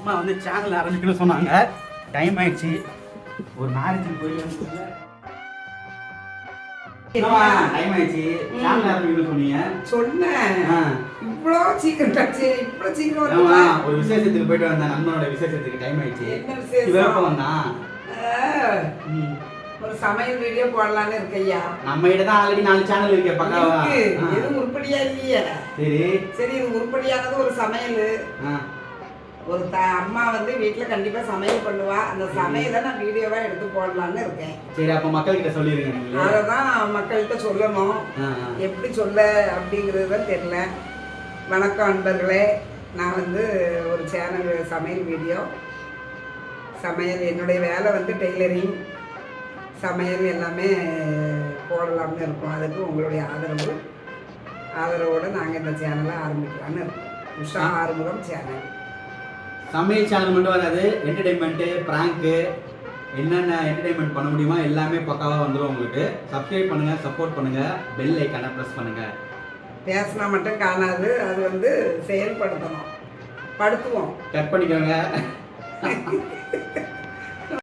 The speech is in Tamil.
அம்மா வந்து சேனல் ஆரம்பிக்கணும்னு சொன்னாங்க. டைம் ஆயிடுச்சு. ஒரு மேரேஜுக்கு போய் டைம் ஆயிடுச்சு. சேனல் ஆரம்பிக்கணும்னு சொன்னீங்க. சொன்னேன். இவ்வளோ சீக்கிரம் ஆச்சு. இவ்வளோ சீக்கிரம் ஒரு விசேஷத்துக்கு போயிட்டு வந்தேன். நண்பனோட விசேஷத்துக்கு டைம் ஆயிடுச்சு. என்ன விசேஷம்? இவரப்ப வந்தான். ஒரு சமையல் வீடியோ போடலான்னு இருக்கையா. நம்ம கிட்ட தான் ஆல்ரெடி 4 சேனல் இருக்கே பக்காவா. எதுவும் உருப்படியா இல்லையே. சரி சரி, இது உருப்படியானது ஒரு சமையல். ஒரு அம்மா வந்து வீட்டில் கண்டிப்பாக சமையல் பண்ணுவா. அந்த சமையலை நான் வீடியோவாக எடுத்து போடலான்னு இருக்கேன். சரி, அப்போ மக்கள்கிட்ட சொல்லிடுங்க. அதை தான் மக்கள்கிட்ட சொல்லணும். எப்படி சொல்ல அப்படிங்கிறது தான் தெரியல. வணக்கம் அன்பர்களே, நான் வந்து ஒரு சேனல் சமையல் வீடியோ சமையல் என்னுடைய வேலை வந்து டெய்லரிங் சமையல் எல்லாமே போடலாம்னு இருக்கோம். அதுக்கு உங்களுடைய ஆதரவோடு நாங்கள் இந்த சேனலை ஆரம்பிக்கலான்னு இருக்கோம். உஷா ஆறுமுகம் சேனல். சமையல் சேனல் மட்டும் வராது, என்டர்டைன்மெண்ட்டு, ப்ராங்க்கு, என்னென்ன என்டர்டைன்மெண்ட் பண்ண முடியுமா எல்லாமே பக்காவாக வந்துடும் உங்களுக்கு. சப்ஸ்கிரைப் பண்ணுங்கள், சப்போர்ட் பண்ணுங்கள், பெல் ஐக்கானை ப்ரெஸ் பண்ணுங்கள். பேசினா மட்டும் காணாது, அது வந்து செயல்படுத்தணும். படுத்துவோம். கட் பண்ணிக்கோங்க.